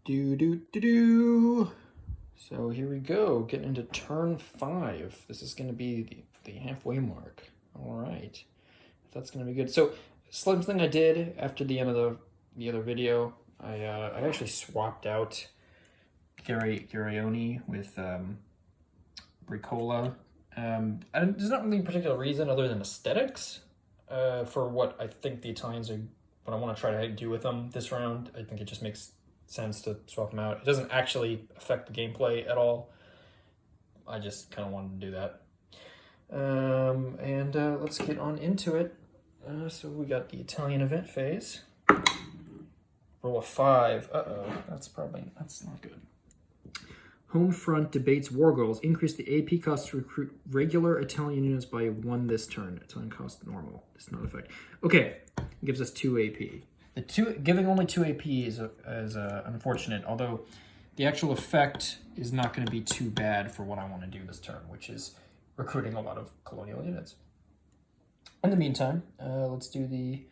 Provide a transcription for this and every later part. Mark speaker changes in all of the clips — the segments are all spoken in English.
Speaker 1: So here we go, getting into turn 5. This is going to be the halfway mark. All right, that's going to be good. So, slight thing I did after the end of the other video, I actually swapped out Garioni with Bricola. There's not really a particular reason other than aesthetics for what I think the Italians are, what I want to try to do with them this round. I think it just makes sense to swap them out. It doesn't actually affect the gameplay at all. I just kind of wanted to do that. Let's get on into it. So we got the Italian event phase. Roll a 5. That's not good. Home front debates war goals. Increase the AP cost to recruit regular Italian units by 1 this turn. Italian cost normal. Does not affect. Okay, it gives us 2 AP. Giving only 2 AP is unfortunate, although the actual effect is not going to be too bad for what I want to do this turn, which is recruiting a lot of colonial units. In the meantime, let's do the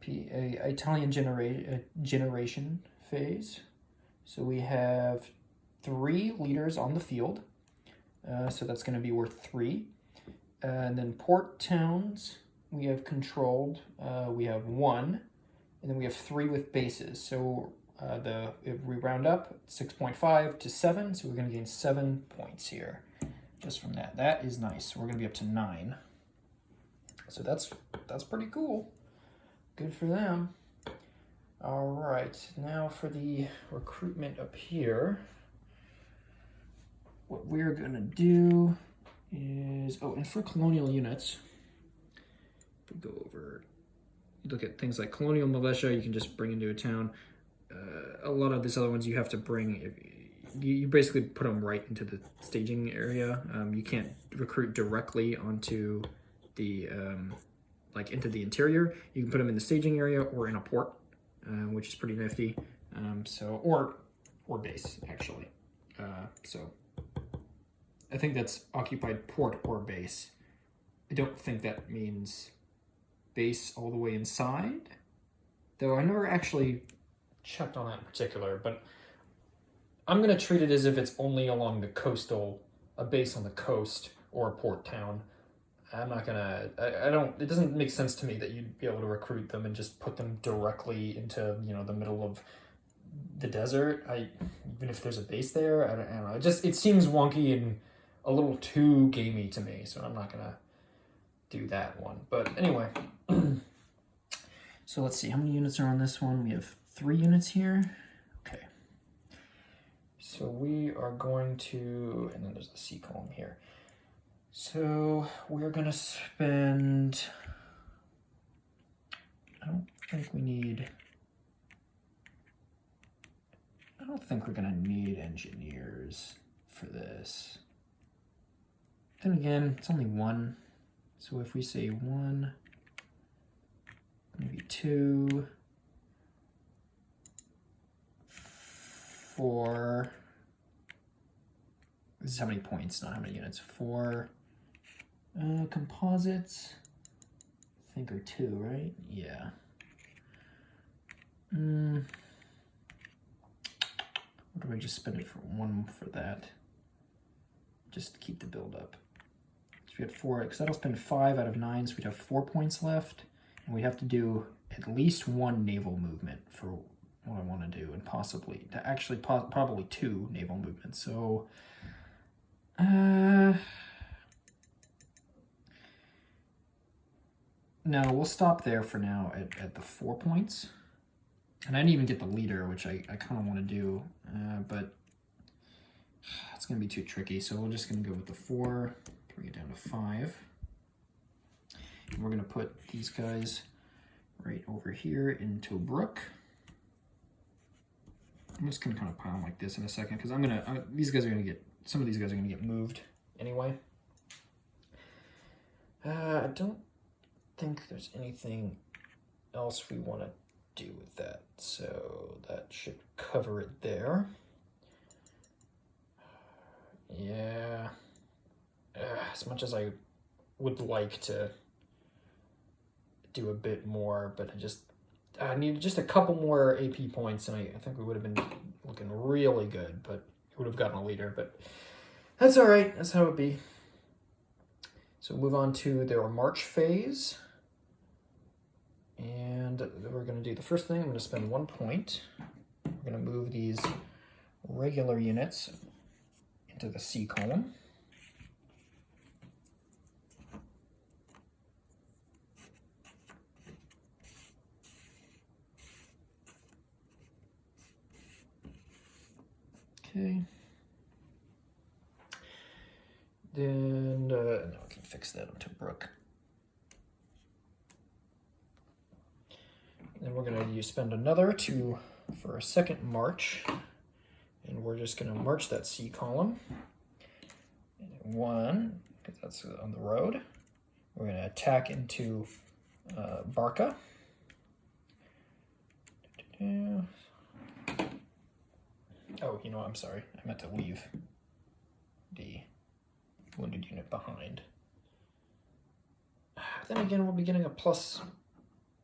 Speaker 1: Italian generation phase. So we have 3 leaders on the field, so that's going to be worth 3. And then port towns we have controlled, we have 1. And then we have 3 with bases. So if we round up 6.5 to 7, so we're going to gain 7 points here just from that. That is nice. We're going to be up to 9. So that's pretty cool. Good for them. All right, now for the recruitment up here. What we're going to do is, and for colonial units, if we go over, look at things like colonial militia, you can just bring into a town. A lot of these other ones you have to bring, you basically put them right into the staging area. You can't recruit directly onto the, into the interior. You can put them in the staging area or in a port, which is pretty nifty. Or base, actually. So I think that's occupied port or base. I don't think that means base all the way inside, though I never actually checked on that in particular, but I'm going to treat it as if it's only along the coastal, a base on the coast or a port town. I'm not going to, it doesn't make sense to me that you'd be able to recruit them and just put them directly into, the middle of the desert. Even if there's a base there, I don't know. It seems wonky and a little too gamey to me, so I'm not going to do that one. But anyway, so let's see, how many units are on this one? We have 3 units here. Okay. So we are going to, and then there's the C column here. So we're going to spend, I don't think we're going to need engineers for this. Then again, it's only 1. So if we say 1, maybe 2, 4, this is how many points, not how many units. 4 composites, I think are 2, right? Yeah. What do I just spend it for 1 for that? Just to keep the build up. So we had 4, because that'll spend 5 out of 9, so we'd have 4 points left. And we have to do at least 1 naval movement for what I want to do, and probably 2 naval movements. So, no, we'll stop there for now at the 4 points. And I didn't even get the leader, which I kind of want to do, but it's going to be too tricky. So we're just going to go with the 4, bring it down to 5. And we're going to put these guys right over here in Tobruk. I'm just going to kind of pile them like this in a second, because some of these guys are going to get moved anyway. I don't think there's anything else we want to do with that, so that should cover it there. Yeah, as much as I would like to do a bit more, but I needed just a couple more AP points, and I think we would have been looking really good, but we would have gotten a leader, but that's all right. That's how it be. So move on to their march phase. And we're going to do the first thing. I'm going to spend 1 point. We're going to move these regular units into the C column. Okay. Then now I can fix that onto Brook. Then we're going to spend another 2 for a second march. And we're just going to march that C column. 1, because that's on the road. We're going to attack into Barca. Oh, you know what? I'm sorry. I meant to leave the wounded unit behind. Then again, we'll be getting a plus.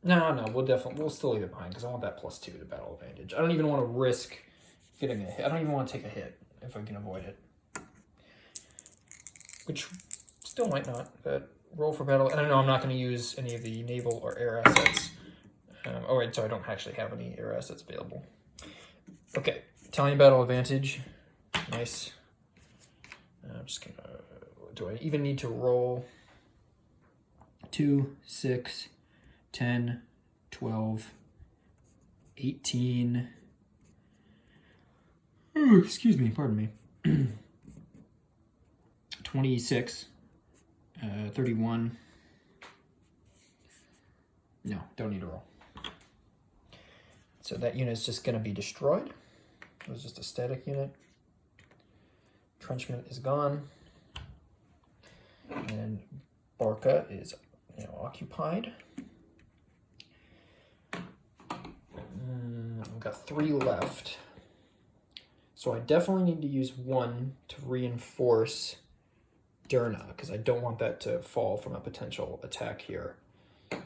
Speaker 1: No, we'll still leave it behind because I want that +2 to battle advantage. I don't even want to risk getting a hit. I don't even want to take a hit if I can avoid it. Which still might not, but roll for battle. And I know I'm not going to use any of the naval or air assets. Oh wait, so I don't actually have any air assets available. Okay, Italian battle advantage. Nice. I'm just going to... Do I even need to roll? 2, 6, 10, 12, 18... Oh, excuse me, pardon me. 26, 31. No, don't need to roll. So that unit is just going to be destroyed. It was just a static unit. Trenchment is gone. And Barca is occupied. I've got 3 left. So I definitely need to use 1 to reinforce Derna, because I don't want that to fall from a potential attack here.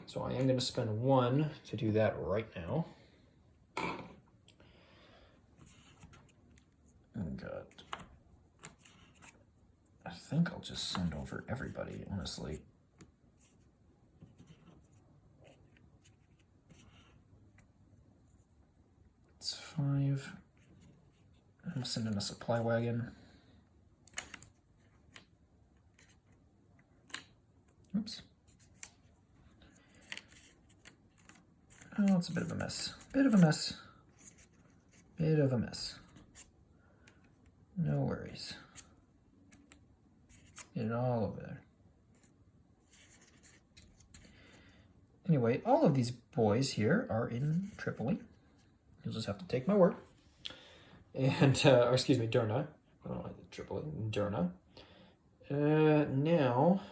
Speaker 1: So I am going to spend 1 to do that right now. Oh God. I think I'll just send over everybody, honestly. It's 5. I'm going to send in a supply wagon. Oops. Oh, it's a bit of a mess. Bit of a mess. Bit of a mess. No worries. Get it all over there. Anyway, all of these boys here are in Tripoli. You'll just have to take my word. And, or excuse me, Derna. I don't like Tripoli, Derna. Now,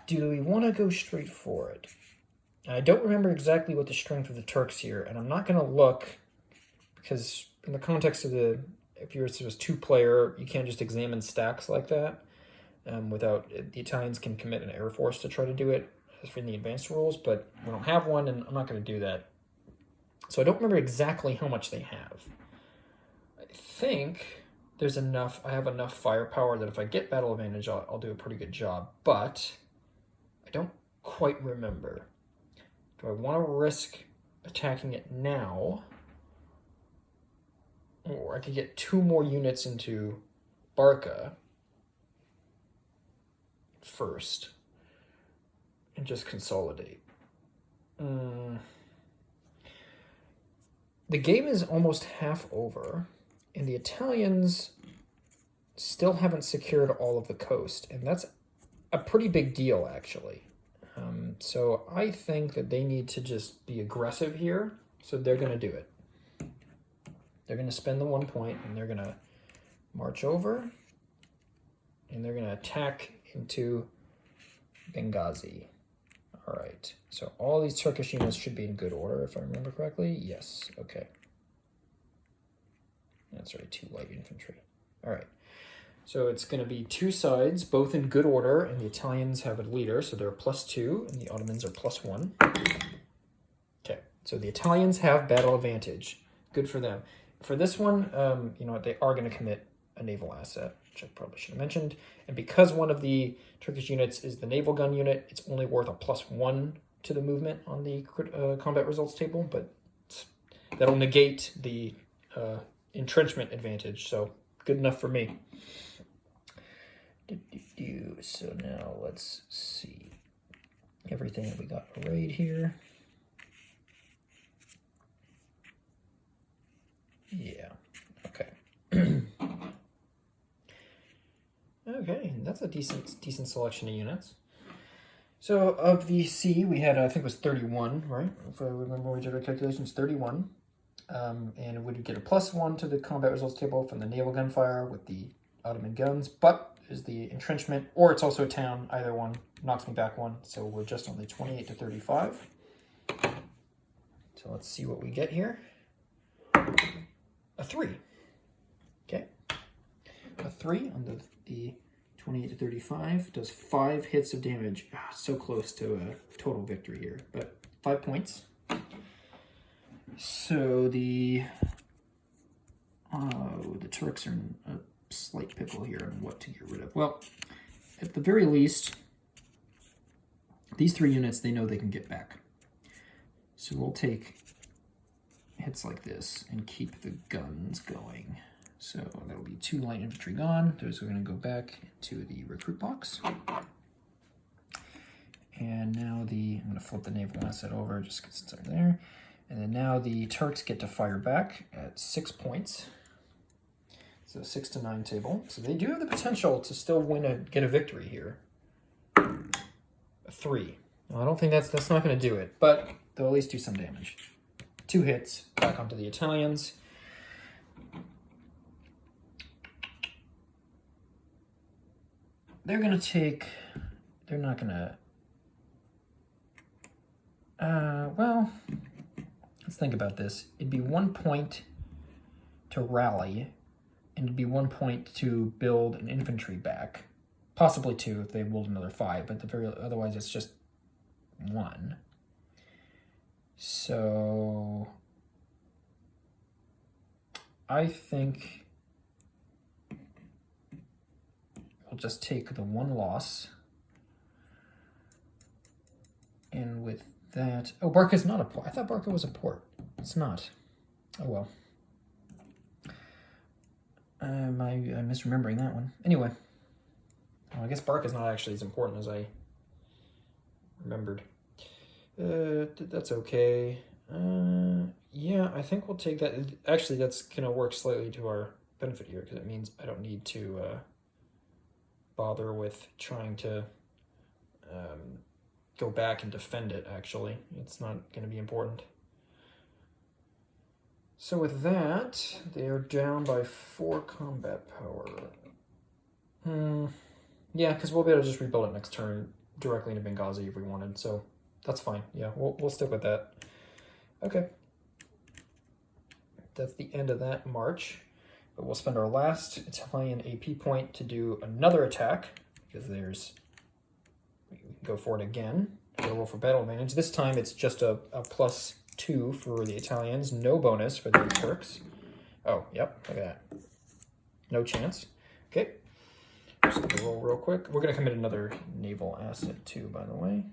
Speaker 1: do we want to go straight for it? I don't remember exactly what the strength of the Turks here, and I'm not going to look, because in the context of the, if you're just 2-player, you can't just examine stacks like that without, the Italians can commit an air force to try to do it in the advanced rules, but we don't have one, and I'm not going to do that. So I don't remember exactly how much they have. I think there's enough, I have enough firepower that if I get battle advantage, I'll do a pretty good job, but I don't quite remember. Do I want to risk attacking it now? Or I could get 2 more units into Barca first and just consolidate. The game is almost half over, and the Italians still haven't secured all of the coast, and that's a pretty big deal, actually. So I think that they need to just be aggressive here, so they're going to do it. They're going to spend the 1 point, and they're going to march over, and they're going to attack into Benghazi. All right, so all these Turkish units should be in good order, if I remember correctly. Yes, okay. That's right, 2 light infantry. All right, so it's going to be 2 sides, both in good order, and the Italians have a leader, so they're +2, and the Ottomans are +1. So the Italians have battle advantage. Good for them. For this one, you know what, they are going to commit a naval asset, which I probably should have mentioned. And because one of the Turkish units is the naval gun unit, it's only worth a +1 to the movement on the combat results table, but that'll negate the entrenchment advantage, so good enough for me. So now let's see everything that we got arrayed here. Yeah, okay. Okay, that's a decent selection of units. So of the C, we had, I think it was 31, right? If I remember when we did our calculations, 31. And it would get a +1 to the combat results table from the naval gunfire with the Ottoman guns, but is the entrenchment, or it's also a town, either one knocks me back 1. So we're just on the 28 to 35. So let's see what we get here. A 3. Okay. A 3 on the 28 to 35 does 5 hits of damage. So close to a total victory here, but 5 points. So the Turks are in a slight pickle here on what to get rid of. Well, at the very least, these 3 units they know they can get back. So we'll take hits like this and keep the guns going. So that'll be 2 light infantry gone. Those are going to go back to the recruit box. And now I'm going to flip the naval asset over just because it's over there. And then now the Turks get to fire back at 6 points. So 6 to 9 table. So they do have the potential to still get a victory here. A 3. Well, I don't think that's not going to do it, but they'll at least do some damage. 2 hits back onto the Italians. They're going to take... They're not going to... well... Let's think about this. It'd be 1 point to rally, and it'd be 1 point to build an infantry back. Possibly 2 if they build another 5, but otherwise it's just 1. So I think we'll just take the 1 loss, and with that... Oh, Barca's not a port. I thought Barca was a port. It's not. Oh, well. I'm misremembering that one. Anyway. Well, I guess Barca's not actually as important as I remembered. That's okay. Yeah, I think we'll take that. Actually, that's going to work slightly to our benefit here, because it means I don't need to bother with trying to... go back and defend it, actually. It's not going to be important. So with that, they are down by 4 combat power. Yeah, because we'll be able to just rebuild it next turn directly into Benghazi if we wanted, so that's fine. Yeah, we'll stick with that. Okay. That's the end of that march. But we'll spend our last Italian AP point to do another attack, because there's... We can go for it again. Roll for battle advantage. This time it's just a +2 for the Italians. No bonus for the Turks. Oh, yep, look at that. No chance. Okay. Just going to roll real quick. We're going to commit another naval asset too, by the way.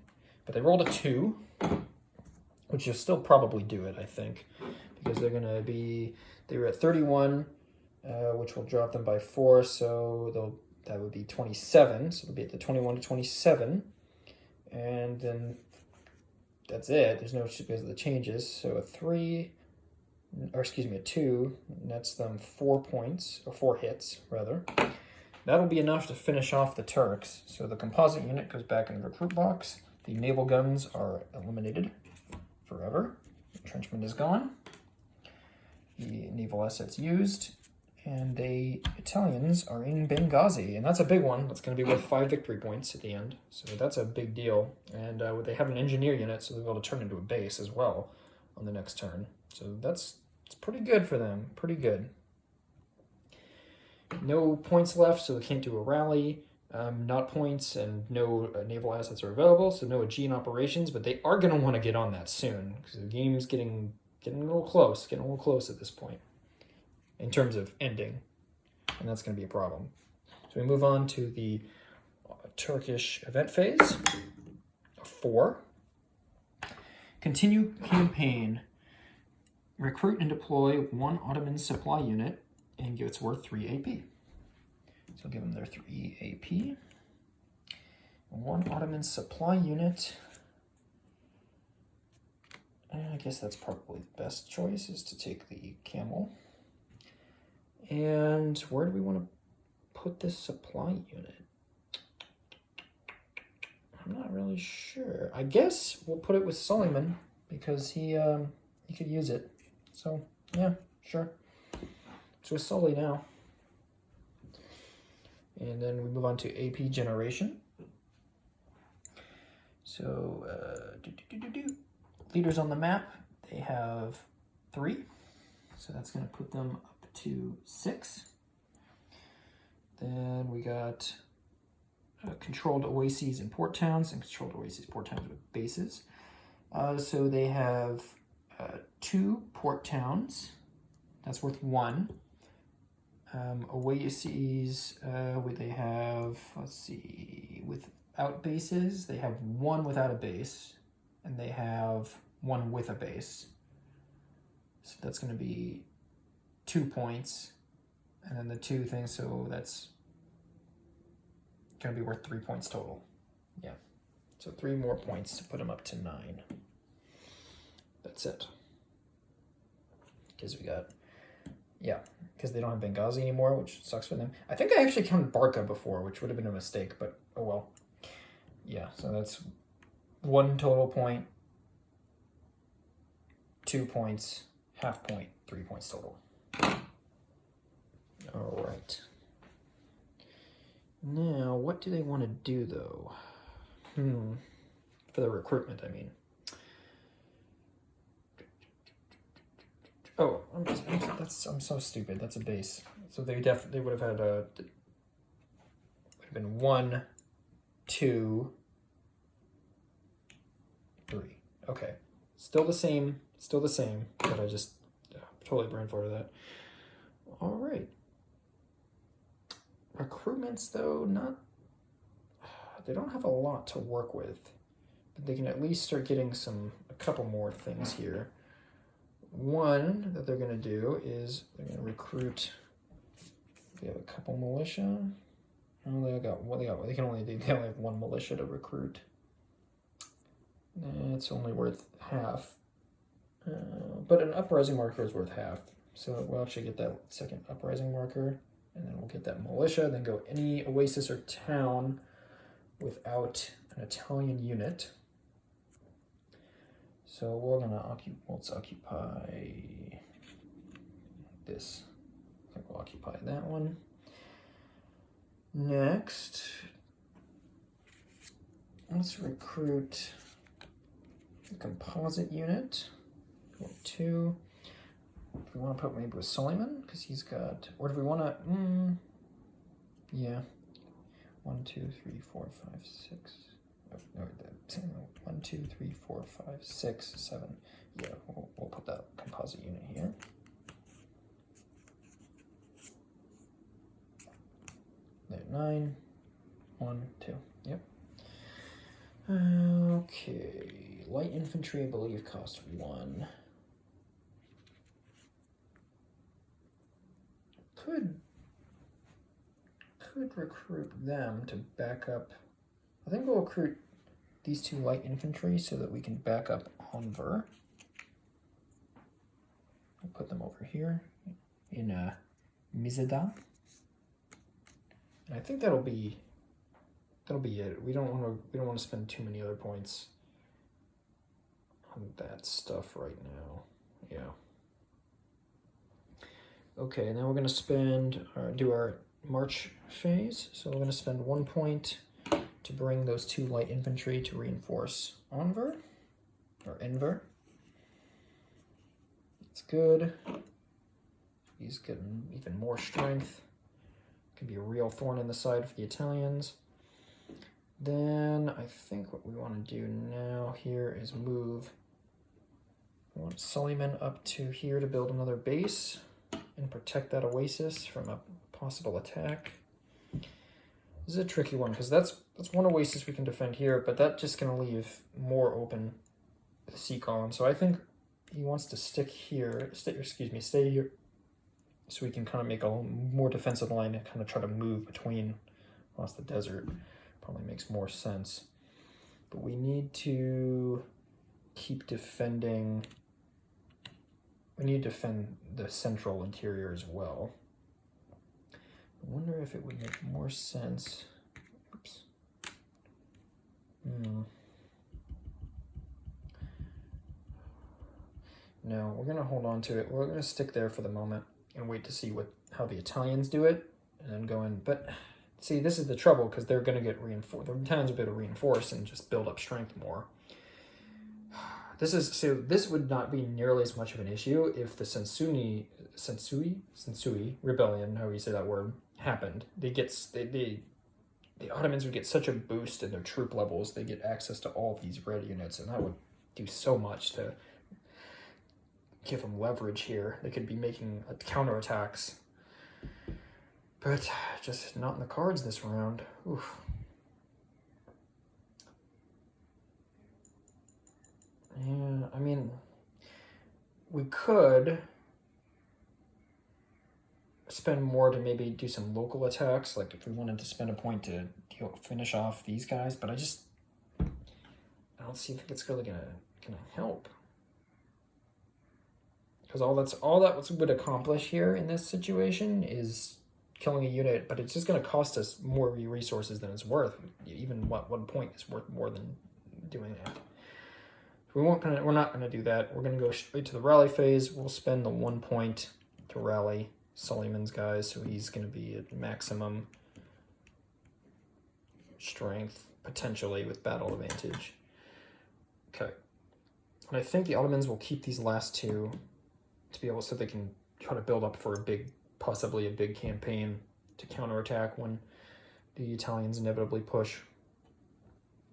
Speaker 1: But they rolled a 2, which will still probably do it, I think. Because they're going to be... They were at 31, which will drop them by 4, so that would be 27. So they'll be at the 21 to 27. And then that's it. There's no because of the changes. So a 2 nets them 4 points, or 4 hits, rather. That'll be enough to finish off the Turks. So the composite unit goes back in the recruit box. The naval guns are eliminated forever. Entrenchment is gone. The naval assets used. And the Italians are in Benghazi, and that's a big one. That's going to be worth 5 victory points at the end, so that's a big deal. And they have an engineer unit, so they'll be able to turn into a base as well on the next turn. So it's pretty good for them, pretty good. No points left, so they can't do a rally. not points, and no naval assets are available, so no Aegean operations, but they are going to want to get on that soon, because the game's getting a little close, at this point, in terms of ending, and that's going to be a problem. So we move on to the Turkish event phase. 4. Continue campaign. Recruit and deploy 1 Ottoman supply unit, and it's worth 3 AP. So give them their 3 AP. 1 Ottoman supply unit. And I guess that's probably the best choice, is to take the camel. And where do we want to put this supply unit? I'm not really sure. I guess we'll put it with Suleiman, because he could use it. So yeah, sure. It's with Sully now. And then we move on to AP generation. So, leaders on the map, they have 3. So that's going to put them up to 6. Then we got controlled oases and port towns, and controlled oases, port towns with bases. So they have 2 port towns. That's worth 1. Oases, they have, let's see, without bases, they have 1 without a base, and they have 1 with a base. So that's going to be 2 points, and then the 2 things, so that's going to be worth 3 points total. Yeah, so 3 more points to put them up to 9. That's it. Because we got, yeah, because they don't have Benghazi anymore, which sucks for them. I think I actually counted Barca before, which would have been a mistake, but oh well. Yeah, so that's 1 total point, 2 points, half point, 3 points total. All right. Now, what do they want to do, though? For the recruitment, I mean. Oh, I'm so stupid. That's a base. So they would have had would have been 1, 2, 3. Okay, still the same, but I just totally brain farted that. All right. Recruitments, though, they don't have a lot to work with, but they can at least start getting a couple more things here. One that they're going to do is they're going to recruit. They have a couple militia. Oh, they only have 1 militia to recruit. It's only worth half. But an uprising marker is worth half. So we'll actually get that second uprising marker, and then we'll get that militia, then go any oasis or town without an Italian unit. So we're gonna let's occupy this. I think we'll occupy that one. Next, let's recruit a composite unit. 2. We want to put maybe with Suleiman, because he's got, or do we want to, yeah. 1, 2, 3, 4, 5, 6. No, 1, 2, 3, 4, 5, 6, 7. Yeah, we'll put that composite unit here. There, 9. 1, 2. Yep. Okay. Light infantry, I believe, cost 1. Could recruit them to back up. I think we'll recruit these 2 light infantry so that we can back up Anver. I'll put them over here in Mizeda. And I think that'll be it. We don't want to spend too many other points on that stuff right now. Yeah. Okay, now we're going to do our march phase. So we're going to spend 1 point to bring those 2 light infantry to reinforce Enver. It's good. He's getting even more strength. Can be a real thorn in the side for the Italians. Then I think what we want to do now here is move. We want Suleiman up to here to build another base and protect that oasis from a possible attack. This is a tricky one because that's one oasis we can defend here, but that's just going to leave more open the sea column. So I think he wants to stay here, so we can kind of make a more defensive line and kind of try to move between across the desert. Probably makes more sense. But we need to keep defending. We need to defend the central interior as well. I wonder if it would make more sense. Oops. No, we're gonna hold on to it. We're gonna stick there for the moment and wait to see how the Italians do it, and then go in. But see, this is the trouble because they're gonna get reinforced. The Italians will be able to reinforce and just build up strength more. This would not be nearly as much of an issue if the Sensui rebellion, however you say that word, happened. The Ottomans would get such a boost in their troop levels. They get access to all of these red units, and that would do so much to give them leverage here. They could be making counterattacks, but just not in the cards this round. Oof. Yeah, I mean, we could spend more to maybe do some local attacks, like if we wanted to spend a point to finish off these guys, but I don't think it's really gonna help. Because all that would accomplish here in this situation is killing a unit, but it's just going to cost us more resources than it's worth. Even one point is worth more than doing that. We're not gonna do that. We're gonna go straight to the rally phase. We'll spend the 1 point to rally Suleiman's guys, so he's gonna be at maximum strength, potentially with battle advantage. Okay. And I think the Ottomans will keep these last two to be able, so they can try to build up for possibly a big campaign to counterattack when the Italians inevitably push.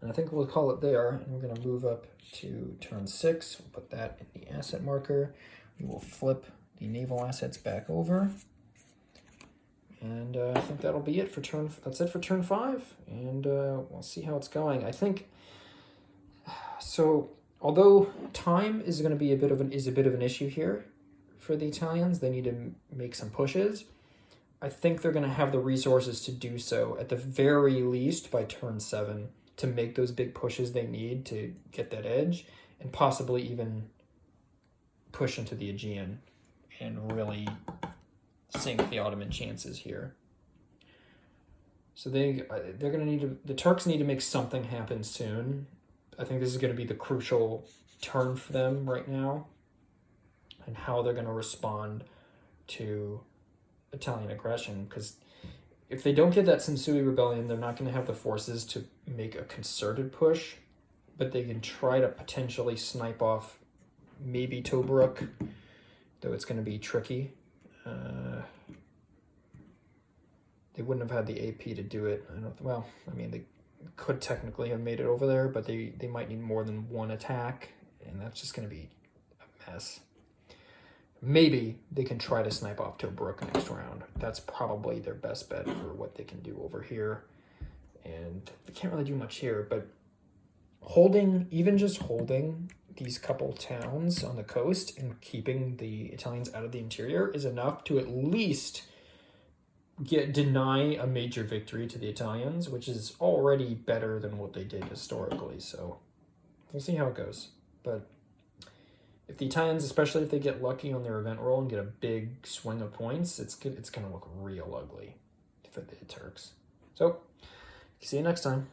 Speaker 1: And I think we'll call it there, and we're going to move up to turn 6. We'll put that in the asset marker. We will flip the naval assets back over. And I think that'll be it for that's it for turn 5. And we'll see how it's going. I think, so although time is going to be a bit of an issue here for the Italians, they need to make some pushes. I think they're going to have the resources to do so at the very least by turn 7. To make those big pushes they need to get that edge, and possibly even push into the Aegean and really sink the Ottoman chances here. So they're going to need to, the Turks need to make something happen soon. I think this is going to be the crucial turn for them right now, and how they're going to respond to Italian aggression, because if they don't get that Sensui rebellion, they're not going to have the forces to make a concerted push, but they can try to potentially snipe off maybe Tobruk, though it's going to be tricky. They wouldn't have had the AP to do it. They could technically have made it over there, but they might need more than one attack, and that's just going to be a mess. Maybe they can try to snipe off Tobruk next round. That's probably their best bet for what they can do over here. And they can't really do much here, but even just holding these couple towns on the coast and keeping the Italians out of the interior is enough to at least deny a major victory to the Italians, which is already better than what they did historically. So we'll see how it goes. But if the Italians, especially if they get lucky on their event roll and get a big swing of points, it's going to look real ugly for the Turks. So, see you next time.